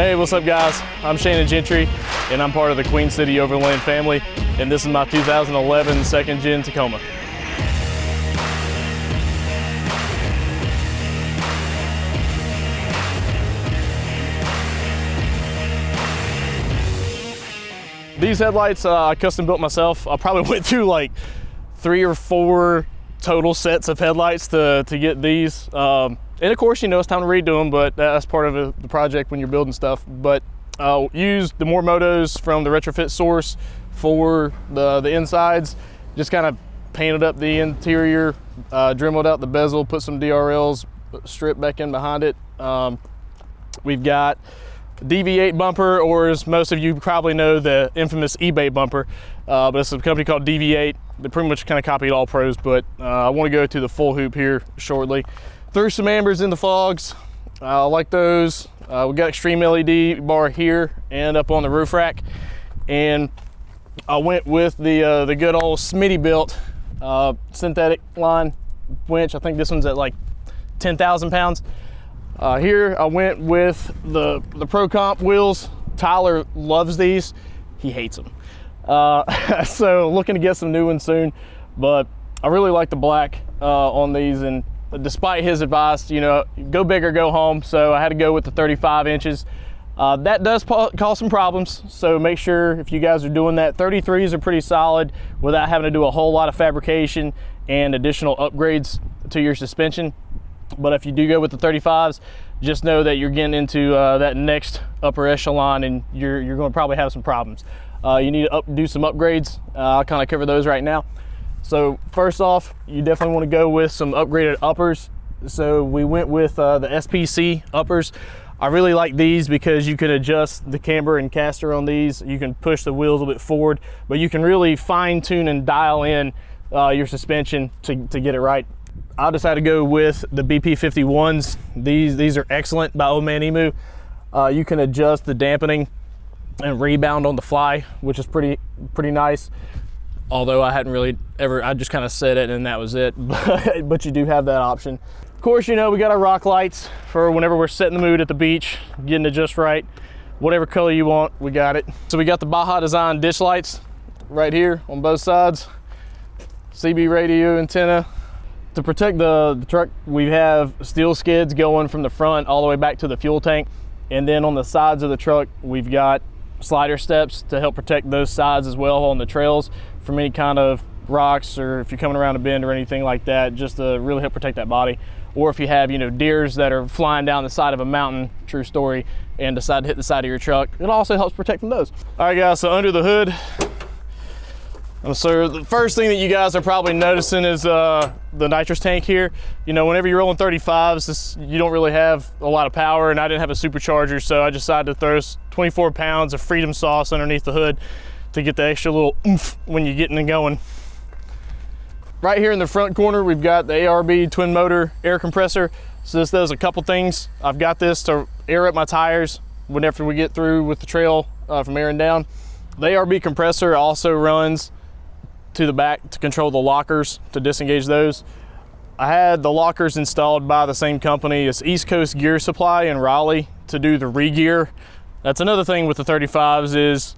Hey, what's up guys? I'm Shannon Gentry and I'm part of the Queen City Overland family, and this is my 2011 second gen Tacoma. These headlights I custom built myself. I probably went through like 3 or 4 total sets of headlights to get these. And of course, you know, it's time to redo them, but that's part of the project when you're building stuff. But used the Mormotos from the retrofit source for the insides. Just kind of painted up the interior, dremeled out the bezel, put some DRLs, stripped back in behind it. We've got DV8 bumper, or as most of you probably know, the infamous eBay bumper, but it's a company called DV8. They pretty much kind of copied all pros, but I want to go to the full hoop here shortly. Threw some ambers in the fogs. I like those. We got extreme LED bar here and up on the roof rack, and I went with the good old Smittybilt synthetic line winch. I think this one's at like 10,000 pounds. Here I went with the Pro Comp wheels. Tyler loves these. He hates them. So looking to get some new ones soon, but I really like the black on these, and despite his advice, you know, go big or go home, so I had to go with the 35 inches. That does cause some problems, so make sure if you guys are doing that, 33s are pretty solid without having to do a whole lot of fabrication and additional upgrades to your suspension. But if you do go with the 35s, just know that you're getting into that next upper echelon, and you're going to probably have some problems. You need to do some upgrades. I'll kind of cover those right now. So first off, you definitely want to go with some upgraded uppers. So we went with the SPC uppers. I really like these because you can adjust the camber and caster on these. You can push the wheels a bit forward, but you can really fine tune and dial in your suspension to get it right. I decided to go with the BP51s. These are excellent by Old Man Emu. You can adjust the dampening and rebound on the fly, which is pretty nice. Although I hadn't really ever, I just kind of set it and that was it. But you do have that option. Of course, you know, we got our rock lights for whenever we're setting the mood at the beach, getting it just right. Whatever color you want, we got it. So we got the Baja Design ditch lights right here on both sides. CB radio antenna. To protect the truck, we have steel skids going from the front all the way back to the fuel tank. And then on the sides of the truck, we've got slider steps to help protect those sides as well on the trails from any kind of rocks, or if you're coming around a bend or anything like that, just to really help protect that body. Or if you have, you know, deers that are flying down the side of a mountain, true story, and decide to hit the side of your truck, it also helps protect from those. All right guys, so under the hood, so the first thing that you guys are probably noticing is the nitrous tank here. You know, whenever you're rolling 35s, you don't really have a lot of power, and I didn't have a supercharger, so I decided to throw 24 pounds of Freedom sauce underneath the hood to get the extra little oomph when you're getting and going. Right here in the front corner, we've got the ARB twin motor air compressor. So this does a couple things. I've got this to air up my tires whenever we get through with the trail from airing down. The ARB compressor also runs to the back to control the lockers, to disengage those. I had the lockers installed by the same company as East Coast Gear Supply in Raleigh to do the re-gear. That's another thing with the 35s, is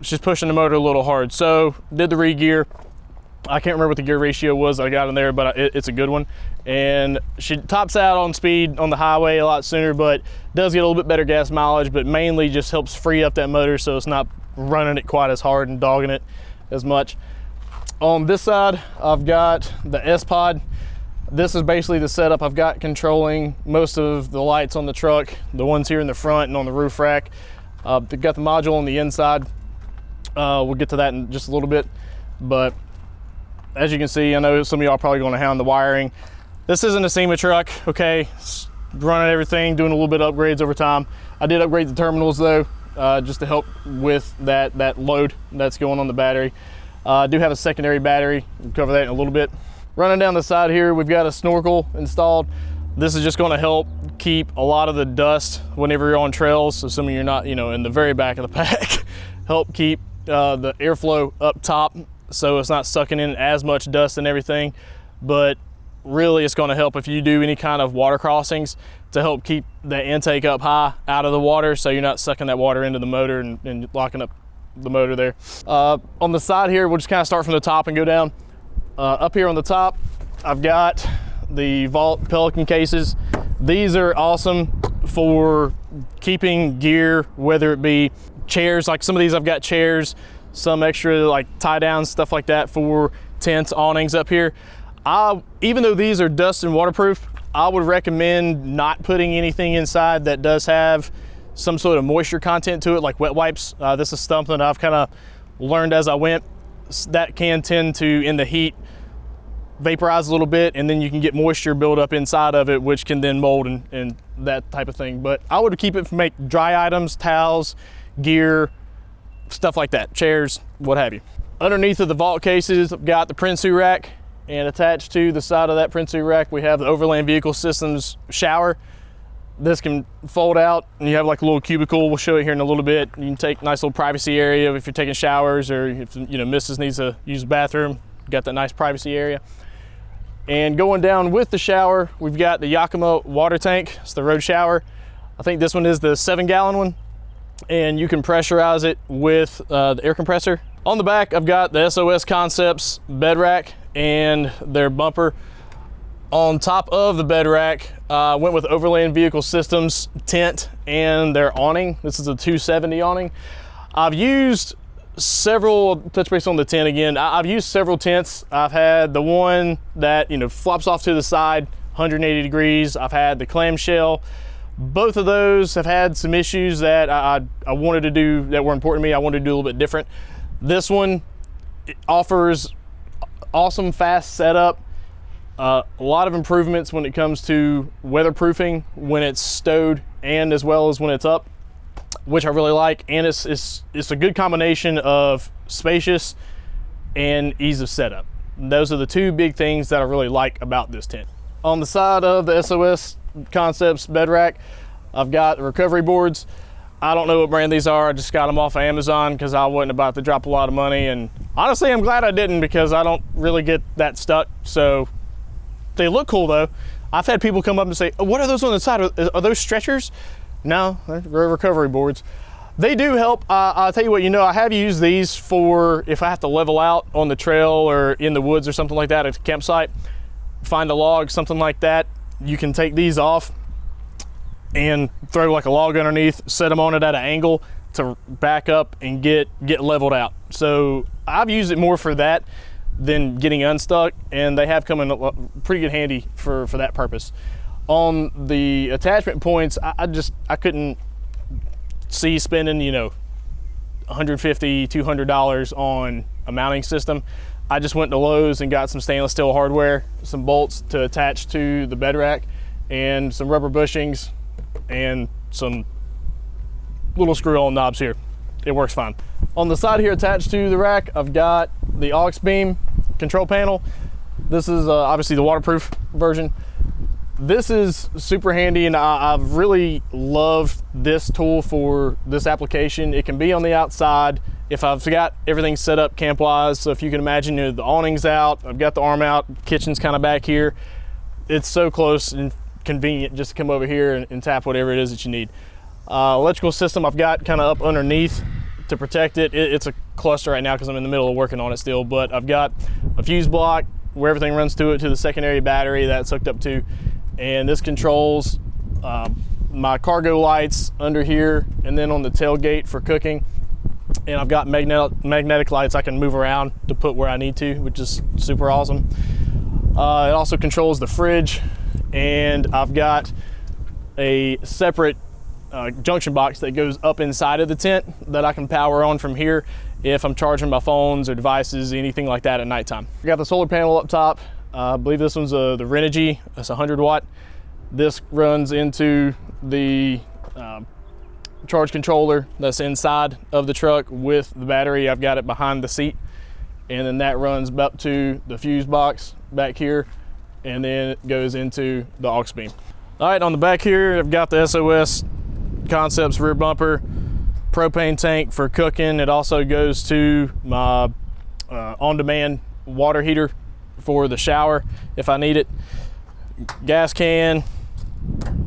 it's just pushing the motor a little hard. So did the re-gear. I can't remember what the gear ratio was I got in there, but it's a good one. And she tops out on speed on the highway a lot sooner, but does get a little bit better gas mileage, but mainly just helps free up that motor so it's not running it quite as hard and dogging it as much. On this side, I've got the S-Pod. This is basically the setup I've got controlling most of the lights on the truck, the ones here in the front and on the roof rack. They've got the module on the inside. We'll get to that in just a little bit, but as you can see, I know some of y'all are probably going to hound the wiring. This isn't a SEMA truck, okay? It's running everything, doing a little bit of upgrades over time. I did upgrade the terminals though, just to help with that load that's going on the battery. I do have a secondary battery. We'll cover that in a little bit. Running down the side here, we've got a snorkel installed. This is just going to help keep a lot of the dust whenever you're on trails, assuming you're not, you know, in the very back of the pack. Help keep the airflow up top so it's not sucking in as much dust and everything. But really it's going to help if you do any kind of water crossings to help keep the intake up high out of the water, so you're not sucking that water into the motor and locking up the motor there. On the side here, we'll just kind of start from the top and go down. Up here on the top, I've got the Vault Pelican cases. These are awesome for keeping gear, whether it be chairs, like some of these I've got chairs, some extra like tie downs, stuff like that for tents, awnings up here. Even though these are dust and waterproof, I would recommend not putting anything inside that does have some sort of moisture content to it, like wet wipes. This is something I've kind of learned as I went. That can tend to, in the heat, vaporize a little bit, and then you can get moisture build up inside of it, which can then mold and that type of thing. But I would keep it from make dry items, towels, gear, stuff like that, chairs, what have you. Underneath of the vault cases, I've got the Prinsu rack, and attached to the side of that Prinsu rack, we have the Overland Vehicle Systems shower. This can fold out, and you have like a little cubicle. We'll show it here in a little bit. You can take a nice little privacy area if you're taking showers, or if Mrs. needs to use the bathroom, got that nice privacy area. And going down with the shower, we've got the Yakima water tank. It's the road shower. I think this one is the 7-gallon one, and you can pressurize it with the air compressor. On the back, I've got the SOS Concepts bed rack and their bumper. On top of the bed rack, I went with Overland Vehicle Systems tent and their awning. This is a 270 awning. I've used several, touch base on the tent again, I've used several tents. I've had the one that flops off to the side 180 degrees. I've had the clamshell. Both of those have had some issues that I wanted to do that were important to me. I wanted to do a little bit different. This one, it offers awesome fast setup, a lot of improvements when it comes to weatherproofing when it's stowed and as well as when it's up, which I really like. And it's a good combination of spacious and ease of setup. Those are the two big things that I really like about this tent. On the side of the SOS Concepts bed rack, I've got the recovery boards. I don't know what brand these are. I just got them off of Amazon because I wasn't about to drop a lot of money. And honestly, I'm glad I didn't, because I don't really get that stuck. So they look cool though. I've had people come up and say, oh, what are those on the side? Are those stretchers? No, they're recovery boards. They do help. I'll tell you what, I have used these for if I have to level out on the trail or in the woods or something like that at a campsite, find a log, something like that. You can take these off and throw like a log underneath, set them on it at an angle to back up and get leveled out. So I've used it more for that than getting unstuck, and they have come in pretty good handy for that purpose. On the attachment points, I couldn't see spending $150, $200 on a mounting system. I just went to Lowe's and got some stainless steel hardware, some bolts to attach to the bed rack, and some rubber bushings and some little screw-on knobs here. It works fine. On the side here attached to the rack, I've got the aux beam control panel. This is obviously the waterproof version. This is super handy, and I've really loved this tool for this application. It can be on the outside if I've got everything set up camp-wise. So if you can imagine, the awning's out, I've got the arm out, kitchen's kind of back here. It's so close and convenient just to come over here and tap whatever it is that you need. Electrical system I've got kind of up underneath to protect it. It's a cluster right now because I'm in the middle of working on it still, but I've got a fuse block where everything runs to it, to the secondary battery that's hooked up to. And this controls my cargo lights under here, and then on the tailgate for cooking. And I've got magnetic lights I can move around to put where I need to, which is super awesome. It also controls the fridge, and I've got a separate junction box that goes up inside of the tent that I can power on from here if I'm charging my phones or devices, anything like that at nighttime. I got the solar panel up top. I believe this one's the Renogy. It's 100 watt. This runs into the charge controller that's inside of the truck with the battery. I've got it behind the seat, and then that runs up to the fuse box back here, and then it goes into the aux beam. All right, on the back here, I've got the SOS Concepts rear bumper, propane tank for cooking. It also goes to my on-demand water heater for the shower if I need it. Gas can,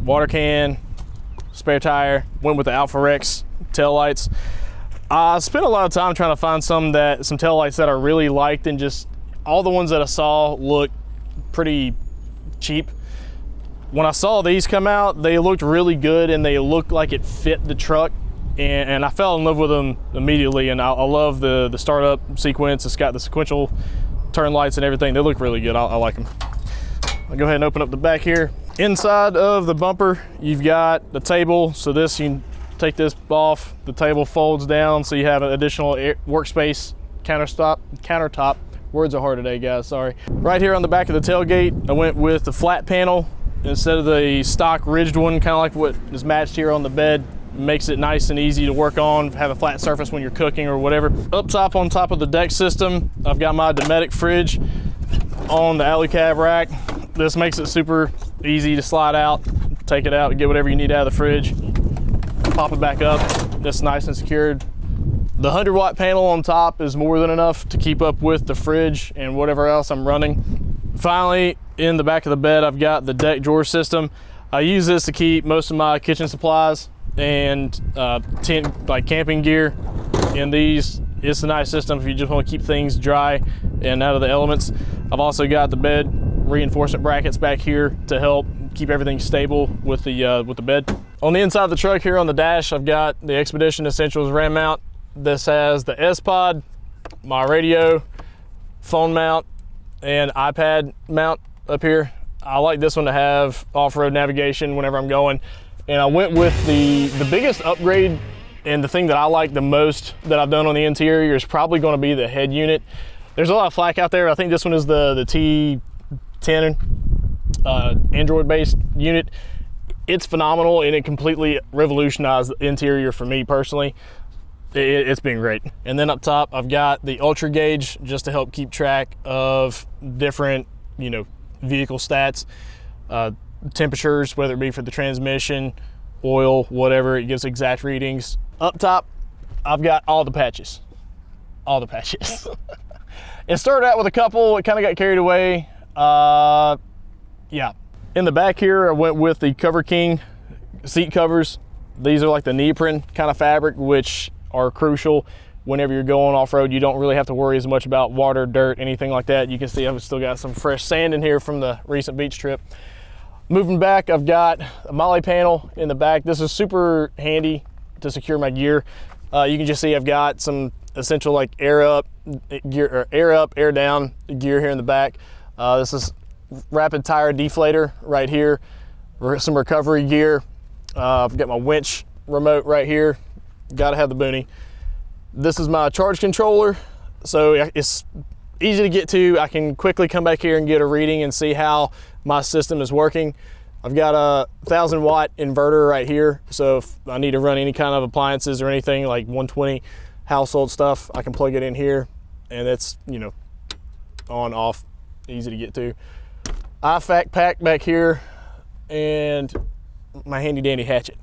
water can, spare tire. Went with the Alpha Rex tail lights. I spent a lot of time trying to find some tail lights that I really liked, and just all the ones that I saw looked pretty cheap. When I saw these come out, they looked really good and they looked like it fit the truck, and I fell in love with them immediately. And I love the startup sequence. It's got the sequential turn lights and everything. They look really good. I like them. I'll go ahead and open up the back here. Inside of the bumper, you've got the table. So this, you can take this off. The table folds down so you have an additional workspace, countertop. Words are hard today, guys, sorry. Right here on the back of the tailgate, I went with the flat panel instead of the stock ridged one, kind of like what is matched here on the bed. Makes it nice and easy to work on, have a flat surface when you're cooking or whatever. Up top, on top of the deck system, I've got my Dometic fridge on the alley cab rack. This makes it super easy to slide out, take it out, get whatever you need out of the fridge, pop it back up. That's nice and secured. The 100 watt panel on top is more than enough to keep up with the fridge and whatever else I'm running. Finally, in the back of the bed, I've got the deck drawer system. I use this to keep most of my kitchen supplies and tent, like camping gear in these. It's a nice system if you just want to keep things dry and out of the elements. I've also got the bed reinforcement brackets back here to help keep everything stable with the bed. On the inside of the truck here on the dash, I've got the Expedition Essentials RAM mount. This has the S-Pod, my radio, phone mount, and iPad mount up here. I like this one to have off-road navigation whenever I'm going. And I went with the biggest upgrade, and the thing that I like the most that I've done on the interior is probably going to be the head unit. There's a lot of flack out there. I think this one is the T10 Android-based unit. It's phenomenal, and it completely revolutionized the interior for me personally. It's been great. And then up top, I've got the Ultra Gauge just to help keep track of different, vehicle stats, temperatures, whether it be for the transmission, oil, whatever. It gives exact readings. Up top, I've got all the patches. It started out with a couple. It kind of got carried away. Yeah. In the back here, I went with the Cover King seat covers. These are like the neoprene kind of fabric, which are crucial whenever you're going off-road. You don't really have to worry as much about water, dirt, anything like that. You can see I've still got some fresh sand in here from the recent beach trip. Moving back, I've got a Molly panel in the back. This is super handy to secure my gear. You can just see I've got some essential like air up, air down gear here in the back. This is rapid tire deflator right here. Some recovery gear. I've got my winch remote right here. Got to have the boonie. This is my charge controller, so it's easy to get to. I can quickly come back here and get a reading and see how my system is working. I've got a 1000 watt inverter right here, so if I need to run any kind of appliances or anything like 120 household stuff, I can plug it in here, and it's on, off, easy to get to. IFAC pack back here, and my handy dandy hatchet.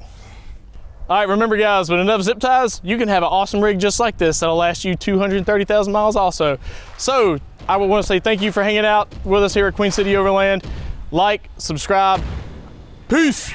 All right, remember guys, with enough zip ties, you can have an awesome rig just like this that'll last you 230,000 miles also. So I would want to say thank you for hanging out with us here at Queen City Overland. Like, subscribe, peace.